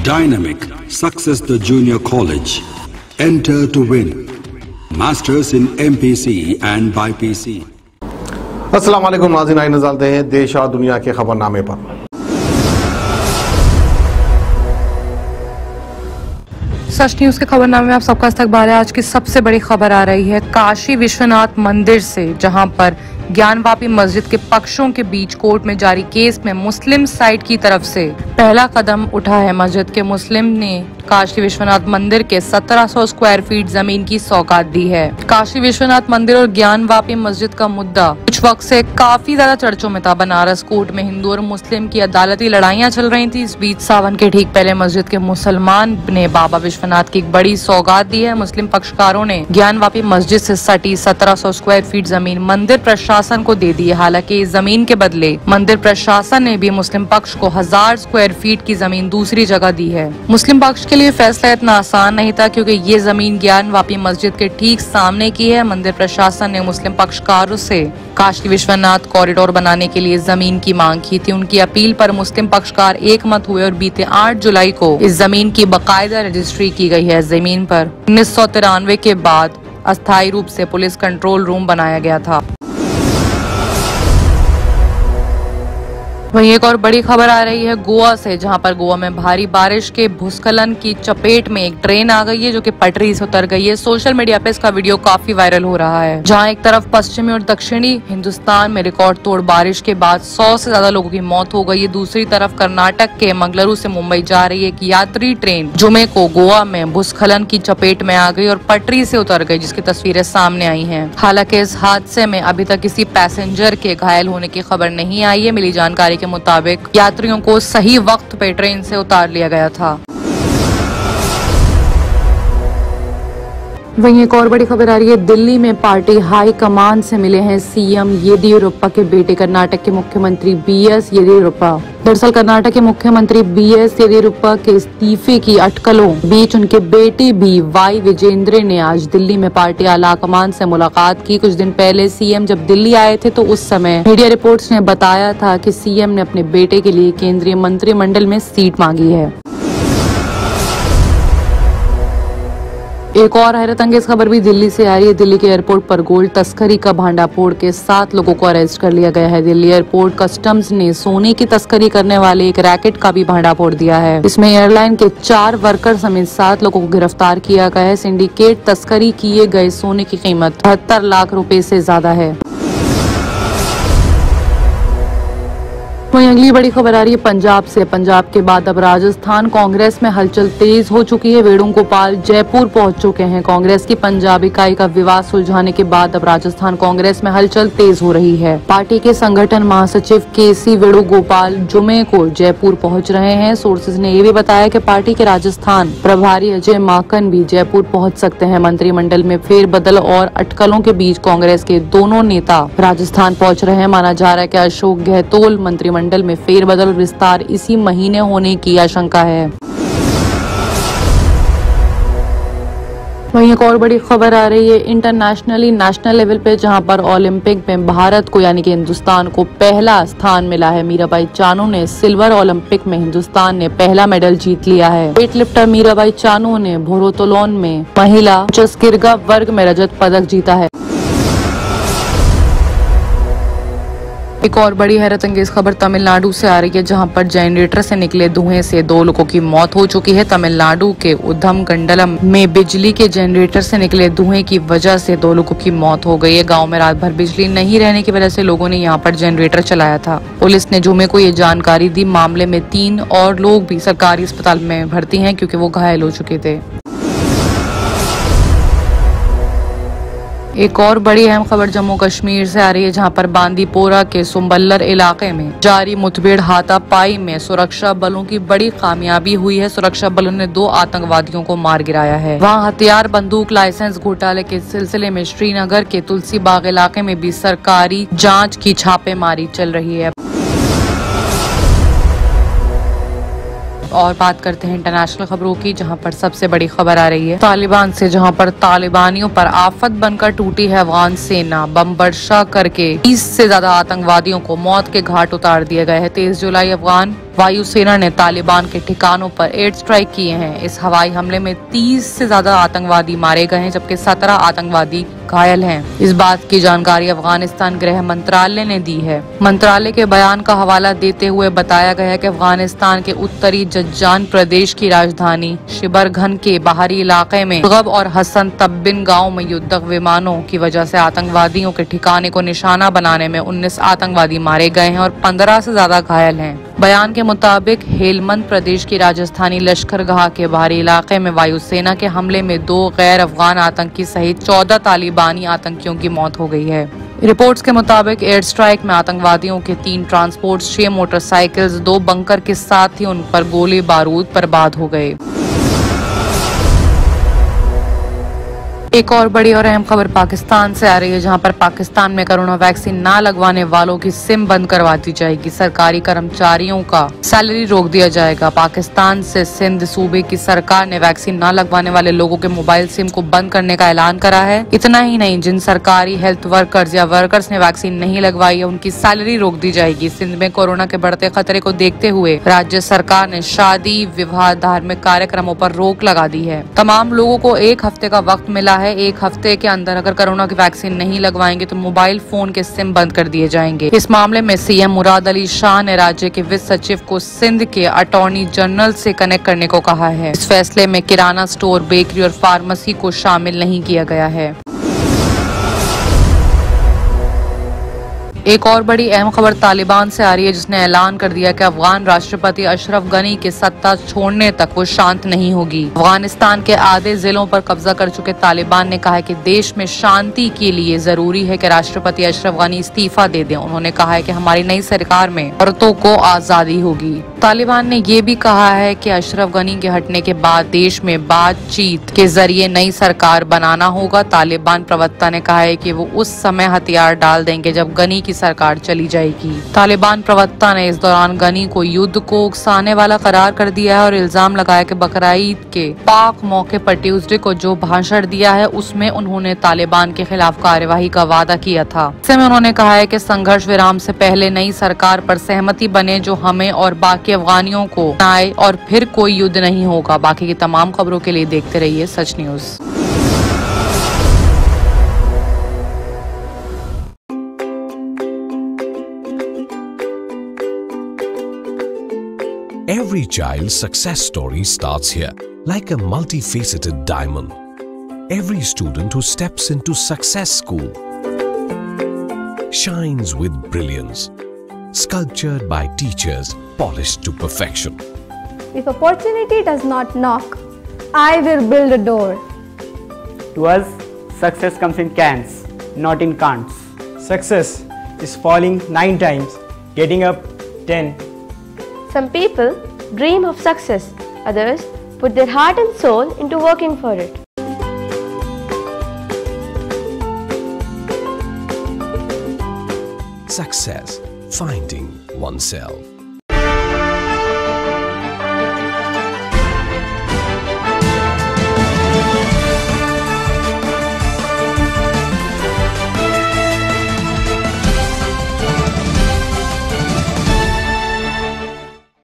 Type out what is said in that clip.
Dynamic Success the Junior College. Enter to win. Masters in MPC and BPC. अस्सलाम वालेकुम नाज़रीन, आइए नज़र डालते हैं देश और दुनिया के खबरनामे पर। सच न्यूज के खबरनामे में आप सबका इस्तकबाल है। आज की सबसे बड़ी खबर आ रही है काशी विश्वनाथ मंदिर से, जहां पर ज्ञानवापी मस्जिद के पक्षों के बीच कोर्ट में जारी केस में मुस्लिम साइड की तरफ से पहला कदम उठा है। मस्जिद के मुस्लिम ने काशी विश्वनाथ मंदिर के 1700 स्क्वायर फीट जमीन की सौगात दी है। काशी विश्वनाथ मंदिर और ज्ञानवापी मस्जिद का मुद्दा कुछ वक्त से काफी ज्यादा चर्चों में था। बनारस कोर्ट में हिंदू और मुस्लिम की अदालती लड़ाइयां चल रही थी। इस बीच सावन के ठीक पहले मस्जिद के मुसलमान ने बाबा विश्वनाथ की एक बड़ी सौगात दी है। मुस्लिम पक्षकारों ने ज्ञानवापी मस्जिद से सटी 1700 स्क्वायर फीट जमीन मंदिर प्रशासन को दे दी है। हालांकि इस जमीन के बदले मंदिर प्रशासन ने भी मुस्लिम पक्ष को 1000 स्क्वायर फीट की जमीन दूसरी जगह दी है। मुस्लिम पक्ष के लिए फैसला इतना आसान नहीं था, क्योंकि ये जमीन ज्ञानवापी मस्जिद के ठीक सामने की है। मंदिर प्रशासन ने मुस्लिम पक्षकारों से काशी विश्वनाथ कॉरिडोर बनाने के लिए जमीन की मांग की थी। उनकी अपील पर मुस्लिम पक्षकार एक मत हुए और बीते 8 जुलाई को इस जमीन की बाकायदा रजिस्ट्री की गई है। जमीन पर 1993 के बाद अस्थायी रूप से पुलिस कंट्रोल रूम बनाया गया था। वहीं एक और बड़ी खबर आ रही है गोवा से, जहां पर गोवा में भारी बारिश के भूस्खलन की चपेट में एक ट्रेन आ गई है, जो कि पटरी से उतर गई है। सोशल मीडिया पे इसका वीडियो काफी वायरल हो रहा है, जहां एक तरफ पश्चिमी और दक्षिणी हिंदुस्तान में रिकॉर्ड तोड़ बारिश के बाद 100 से ज्यादा लोगों की मौत हो गई है। दूसरी तरफ कर्नाटक के मंगलुरु से मुंबई जा रही एक यात्री ट्रेन जुमे को गोवा में भूस्खलन की चपेट में आ गई और पटरी से उतर गई, जिसकी तस्वीरें सामने आई है। हालांकि इस हादसे में अभी तक किसी पैसेंजर के घायल होने की खबर नहीं आई है। मिली जानकारी के मुताबिक यात्रियों को सही वक्त पे ट्रेन से उतार लिया गया था। वहीं एक और बड़ी खबर आ रही है, दिल्ली में पार्टी हाई कमान से मिले हैं सीएम येदियुरप्पा के बेटे कर्नाटक के मुख्यमंत्री बीएस येदियुरप्पा। दरअसल कर्नाटक के मुख्यमंत्री बीएस येदियुरप्पा के इस्तीफे की अटकलों बीच उनके बेटे भी वाई विजेंद्र ने आज दिल्ली में पार्टी आला कमान से मुलाकात की। कुछ दिन पहले सीएम जब दिल्ली आए थे तो उस समय मीडिया रिपोर्ट्स ने बताया था कि सीएम ने अपने बेटे के लिए केंद्रीय मंत्रिमंडल में सीट मांगी है। एक और हैरत अंगेज खबर भी दिल्ली से आ रही है। दिल्ली के एयरपोर्ट पर गोल्ड तस्करी का भांडाफोड़ के 7 लोगों को अरेस्ट कर लिया गया है। दिल्ली एयरपोर्ट कस्टम्स ने सोने की तस्करी करने वाले एक रैकेट का भी भांडाफोड़ दिया है। इसमें एयरलाइन के 4 वर्कर समेत 7 लोगों को गिरफ्तार किया गया है। सिंडिकेट तस्करी किए गए सोने की कीमत 72 लाख रुपए से ज्यादा है। वहीं अगली बड़ी खबर आ रही है पंजाब से। पंजाब के बाद अब राजस्थान कांग्रेस में हलचल तेज हो चुकी है। वेणुगोपाल जयपुर पहुंच चुके हैं। कांग्रेस की पंजाब इकाई का विवाद सुलझाने के बाद अब राजस्थान कांग्रेस में हलचल तेज हो रही है। पार्टी के संगठन महासचिव केसी वेणुगोपाल जुमे को जयपुर पहुंच रहे हैं। सोर्सेज ने ये भी बताया कि पार्टी के राजस्थान प्रभारी अजय माकन भी जयपुर पहुँच सकते हैं। मंत्रिमंडल में फेरबदल और अटकलों के बीच कांग्रेस के दोनों नेता राजस्थान पहुँच रहे हैं। माना जा रहा है कि अशोक गहलोत मंत्रिमंडल में फेरबदल और विस्तार इसी महीने होने की आशंका है। वहीं एक और बड़ी खबर आ रही है इंटरनेशनली नेशनल लेवल पे, जहां पर ओलंपिक में भारत को यानी कि हिंदुस्तान को पहला स्थान मिला है। मीराबाई चानू ने सिल्वर ओलंपिक में हिंदुस्तान ने पहला मेडल जीत लिया है। वेट लिफ्टर मीराबाई चानू ने भारोत्तोलन में महिला चस्किर्गा वर्ग में रजत पदक जीता है। एक और बड़ी हैरत अंगेज खबर तमिलनाडु से आ रही है, जहां पर जनरेटर से निकले धुएं से 2 लोगों की मौत हो चुकी है। तमिलनाडु के उधमगंडलम में बिजली के जनरेटर से निकले धुएं की वजह से 2 लोगों की मौत हो गई है। गांव में रात भर बिजली नहीं रहने की वजह से लोगों ने यहां पर जनरेटर चलाया था। पुलिस ने जुमे को ये जानकारी दी। मामले में 3 और लोग भी सरकारी अस्पताल में भर्ती हैं, क्योंकि वो घायल हो चुके थे। एक और बड़ी अहम खबर जम्मू कश्मीर से आ रही है, जहां पर बांदीपोरा के सुम्बल्लर इलाके में जारी मुठभेड़ हाथापाई में सुरक्षा बलों की बड़ी कामयाबी हुई है। सुरक्षा बलों ने 2 आतंकवादियों को मार गिराया है। वहां हथियार बंदूक लाइसेंस घोटाले के सिलसिले में श्रीनगर के तुलसी बाग इलाके में भी सरकारी जांच की छापेमारी चल रही है। और बात करते हैं इंटरनेशनल खबरों की, जहां पर सबसे बड़ी खबर आ रही है तालिबान से, जहां पर तालिबानियों पर आफत बनकर टूटी है अफगान सेना। बम वर्षा करके 30 से ज्यादा आतंकवादियों को मौत के घाट उतार दिया गया है। 23 जुलाई अफगान वायुसेना ने तालिबान के ठिकानों पर एयर स्ट्राइक किए हैं। इस हवाई हमले में 30 से ज्यादा आतंकवादी मारे गए हैं, जबकि 17 आतंकवादी घायल हैं। इस बात की जानकारी अफगानिस्तान गृह मंत्रालय ने दी है। मंत्रालय के बयान का हवाला देते हुए बताया गया है कि अफगानिस्तान के उत्तरी जज्जान प्रदेश की राजधानी शिबरघन के बाहरी इलाके में गब और हसन तब्बिन गांव में युद्धक विमानों की वजह से आतंकवादियों के ठिकाने को निशाना बनाने में 19 आतंकवादी मारे गए हैं और 15 से ज्यादा घायल हैं। बयान के मुताबिक हेलमंद प्रदेश की राजधानी लश्करगाह के बाहरी इलाके में वायुसेना के हमले में 2 गैर अफगान आतंकी सहित 14 तालिबानी आतंकियों की मौत हो गई है। रिपोर्ट्स के मुताबिक एयर स्ट्राइक में आतंकवादियों के 3 ट्रांसपोर्ट, 6 मोटरसाइकिल्स, 2 बंकर के साथ ही उन पर गोली बारूद बर्बाद हो गए। एक और बड़ी और अहम खबर पाकिस्तान से आ रही है, जहां पर पाकिस्तान में कोरोना वैक्सीन ना लगवाने वालों की सिम बंद करवा दी जाएगी। सरकारी कर्मचारियों का सैलरी रोक दिया जाएगा। पाकिस्तान से सिंध सूबे की सरकार ने वैक्सीन ना लगवाने वाले लोगों के मोबाइल सिम को बंद करने का ऐलान करा है। इतना ही नहीं, जिन सरकारी हेल्थ वर्कर्स या वर्कर्स ने वैक्सीन नहीं लगवाई है, उनकी सैलरी रोक दी जाएगी। सिंध में कोरोना के बढ़ते खतरे को देखते हुए राज्य सरकार ने शादी, विवाह, धार्मिक कार्यक्रमों पर रोक लगा दी है। तमाम लोगों को 1 हफ्ते का वक्त मिला है। 1 हफ्ते के अंदर अगर कोरोना की वैक्सीन नहीं लगवाएंगे तो मोबाइल फोन के सिम बंद कर दिए जाएंगे। इस मामले में सीएम मुराद अली शाह ने राज्य के वित्त सचिव को सिंध के अटॉर्नी जनरल से कनेक्ट करने को कहा है। इस फैसले में किराना स्टोर, बेकरी और फार्मेसी को शामिल नहीं किया गया है। एक और बड़ी अहम खबर तालिबान से आ रही है, जिसने ऐलान कर दिया कि अफगान राष्ट्रपति अशरफ गनी के सत्ता छोड़ने तक वो शांत नहीं होगी। अफगानिस्तान के आधे जिलों पर कब्जा कर चुके तालिबान ने कहा है कि देश में शांति के लिए जरूरी है कि राष्ट्रपति अशरफ गनी इस्तीफा दे दें। उन्होंने कहा है कि हमारी नई सरकार में औरतों को आजादी होगी। तालिबान ने ये भी कहा है कि अशरफ गनी के हटने के बाद देश में बातचीत के जरिए नई सरकार बनाना होगा। तालिबान प्रवक्ता ने कहा है कि वो उस समय हथियार डाल देंगे जब गनी की सरकार चली जाएगी। तालिबान प्रवक्ता ने इस दौरान गनी को युद्ध को उकसाने वाला करार कर दिया है और इल्जाम लगाया कि बकरीद के पाक मौके पर ट्यूसडे को जो भाषण दिया है उसमें उन्होंने तालिबान के खिलाफ कार्यवाही का वादा किया था। इसमें उन्होंने कहा है कि संघर्ष विराम से पहले नई सरकार पर सहमति बने जो हमें और बाकी अफगानियों को आए और फिर कोई युद्ध नहीं होगा। बाकी की तमाम खबरों के लिए देखते रहिए सच news. Every child's success story starts here, like a multifaceted diamond. Every student who steps into Success School shines with brilliance, sculptured by teachers polished to perfection. If opportunity does not knock, I will build a door. To us, success comes in cans, not in can'ts. Success is falling 9 times, getting up 10. Some people dream of success, others put their heart and soul into working for it. Success, finding oneself.